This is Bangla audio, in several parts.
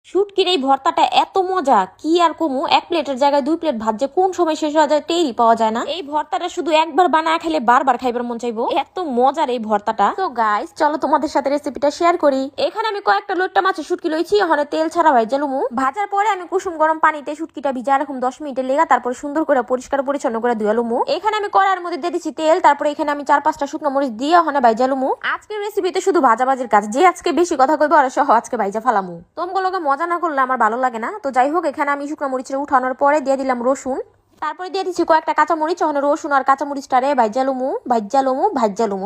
শুটকির এই ভর্তাটা এত মজা কি আর কমু, এক প্লেটের জায়গায় 2 প্লেট ভাত যে কোন সময় শেষ হয়ে যায় টেরই পাওয়া যায় না। এই ভর্তাটা শুধু একবার বানায় খেলে বারবার খাইবার মন চাইবো, এত মজার এই ভর্তাটা। তো গাইস চলো তোমাদের সাথে রেসিপিটা শেয়ার করি। এখানে আমি কয়েকটা লোট্টা মাছের শুটকি লইছি, ওখানে তেল ছাড়া ভাইজা লুমু। ভাজার পরে আমি কুসুম গরম পানিতে শুটকিটা ভিজা রাখুম 10 মিনিটের লেগা, তারপর সুন্দর করে পরিষ্কার পরিচ্ছন্ন করে ধুয়া লুমু। এখানে আমি কড়াইয়ের মধ্যে দিয়ে দিচ্ছি তেল, তারপরে এখানে আমি 4-5টা শুকনো মরিচ দিয়ে ওখানে ভাইজা লুমু। আজকের রেসিপিতে শুধু ভাজাভাজির কাজ, যে আজকে বেশি কথা কইবো আর সহ আজকে ভাইজা ফালামু। তোমগুলোকে মজা না করলে আমার ভালো লাগে না। তো যাই হোক, এখানে আমি শুকনো মরিচের উঠানোর পরে দিয়ে দিলাম রসুন, তারপরে দিয়ে দিচ্ছি কয়েকটা কাঁচামরিচ। ওখানে রসুন আর কাঁচামরিচটারে ভাজ্জালুমু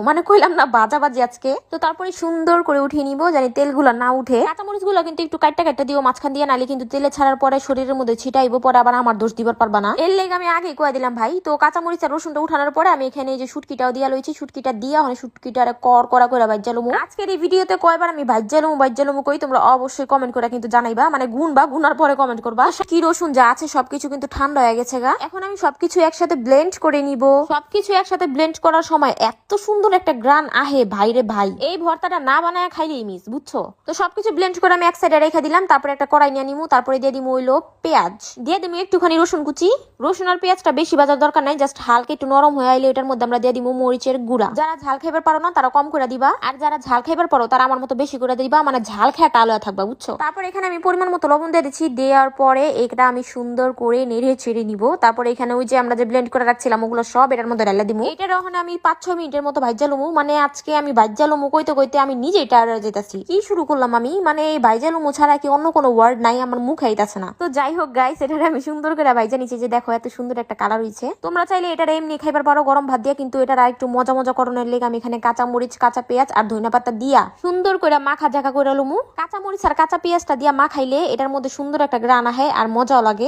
মানে কইলাম না বাজি আজকে। তো তারপরে সুন্দর করে উঠিয়ে নিব, জানি তেলগুলো না উঠে। কাঁচামরিচ গুলো কিন্তু একটু কাটটা দিও মাঝখান দিয়ে, নালে কিন্তু তেলে ছাড়ার পরে শরীরের মধ্যে ছিটাইবো, পরে আবার আমার দোষ দিবার পারবা না। এর লেগে আমি আগে কয়ে দিলাম ভাই। তো কাঁচামরিচ আর রসুনটা উঠানোর পরে আমি এখানে এই যে শুটকিটাও দিয়া লইছি, শুটকিটা দিয়া ওখানে শুটকিটারে করা করে ভাজ্জালুমু। আজকের এই ভিডিওতে কয়বার আমি ভাজ্জালুমু কই তোমরা অবশ্যই কমেন্ট করে কিন্তু জানাইবা, মানে গুনার পরে কমেন্ট করবা। কি রসুন যা আছে সবকিছু কিন্তু ঠান্ডা হয়ে গেছে গা। এখন আমি সবকিছু একসাথে ব্লেন্ড করে নিব। সবকিছু একসাথে ব্লেন্ড করার সময় এত সুন্দর একটা গ্রান আহে ভাইরে ভাই, এই ভর্তাটা না বানায় খাইলেই মিস, বুঝছো? তো সবকিছু ব্লেন্ড করে আমি এক সাইডে রেখে দিলাম। তারপরে একটা কড়াই নিয়ে নিমু, তারপরে দিয়ে দিমু হইলো পেঁয়াজ, দিয়ে দিমু একটুখানি রসুন কুচি। রসুন আর পেঁয়াজটা বেশি ভাজার দরকার নাই, জাস্ট হালকা একটু নরম হয়ে আইলে এটার মধ্যে আমরা দিয়ে দিমু মরিচের গুঁড়া। যারা ঝাল খাইবার পারো না তারা কম করে দিবা, আর যারা ঝাল খাইবার পারো তারা আমার মতো বেশি করে দিবা, মানে ঝাল খেয়ে আলোয়া থাকবা, বুঝছো? তারপর এখানে আমি পরিমাণ মতো লবণ দিয়ে দিচ্ছি। দেওয়ার পরে এটা আমি সুন্দর করে নেড়ে ছেড়ে নিব। তারপরে এখানে ওই যে আমরা যে ব্লেন্ড করে রাখছিলাম ওগুলো সব এটার মধ্যে ঢালা দিমু। এটার ওখানে আমি 5-6 মিনিটের মতো ভাজ্জা লুমু। মানে আজকে আমি ভাজ্জা লুমু কইতে আমি নিজেই টায়ার্ড হয়ে যেতেছি। কি শুরু করলাম আমি, মানে এই ভাজ্জা লুমু ছাড়া কি অন্য কোনো ওয়ার্ড নাই, আমার মুখ আইতাছে না। তো যাই হোক গাইস, এটারে আমি সুন্দর করে ভাজ্জা নিচে, যে দেখো এত সুন্দর একটা কালার হইছে। তোমরা চাইলে এটা এমনি খাইবার পারো গরম ভাত দিয়া, কিন্তু এটা একটু মজা করণের লেগে আমি এখানে কাঁচা মরিচ, কাঁচা পেঁয়াজ আর ধনিয়া পাতা দিয়া সুন্দর করে মাখা জাকা করে লুমু। কাঁচা মরিচ আর কাঁচা পেঁয়াজটা দিয়া মাখাইলে এটার মধ্যে সুন্দর একটা গ্রান আহে আর মজাও লাগে।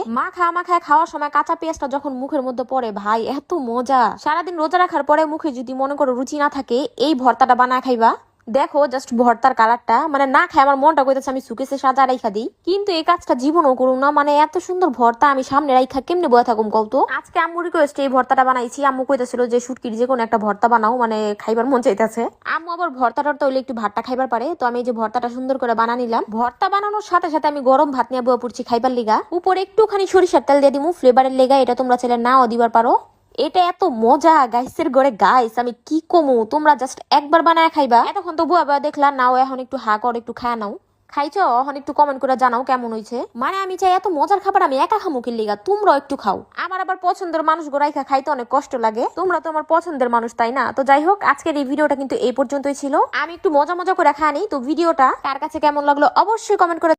মাখায় খাওয়ার সময় কাঁচা পেঁয়াজটা যখন মুখের মধ্যে পড়ে ভাই এত মজা। সারাদিন রোজা রাখার পরে মুখে যদি মনে করো রুচি না থাকে, এই ভর্তাটা বানায় খাইবা। দেখো জাস্ট ভর্তার কালারটা, মানে না খাই আমার মনটা কইতেছে আমি সুকেসে সাজা রাইখা দিই, কিন্তু এই কাজটা জীবনও করুম না। মানে এত সুন্দর ভর্তা আমি সামনে রাইখা কেমনে বয়ে থাকুম কত। আজকে আম্মুর রিকোয়েস্টে এই ভর্তাটা বানাইছি। আম্মু কইতেছিল যে শুটকির যে কোনো একটা ভর্তা বানাও, মানে খাইবার মন চাইতেছে। আম্মু আবার ভর্তাটা হইলে একটু ভাতটা খাইবার পারে, তো আমি এই যে ভর্তাটা সুন্দর করে বানা নিলাম। ভর্তা বানানোর সাথে সাথে আমি গরম ভাত নিয়ে বয়ে পড়ছি খাইবার লিগা। উপরে একটুখানি সরিষার তেল দিয়ে দিমু ফ্লেভারের লেগা, এটা তোমরা চাইলে নাও দিবার পারো। এটা এত মজা গাইসের গড়ে গাইস, আমি কি কমু, তোমরা জাস্ট একবার বানায় খাইবা। এতক্ষণ তো বুয়া দেখলা, নাও এখন একটু হা কর, একটু খায় নাও। খাইছো এখন একটু কমেন্ট করে জানাও কেমন হয়েছে। মানে আমি চাই এত মজার খাবার আমি একা খামু কি লিগা, তোমরাও একটু খাও। আমার আবার পছন্দের মানুষ গোড়াইখা খাইতে অনেক কষ্ট লাগে, তোমরা তো আমার পছন্দের মানুষ তাই না? তো যাই হোক, আজকের এই ভিডিওটা কিন্তু এই পর্যন্তই ছিল। আমি একটু মজা করে খাই নি। তো ভিডিওটা কার কাছে কেমন লাগলো অবশ্যই কমেন্ট করে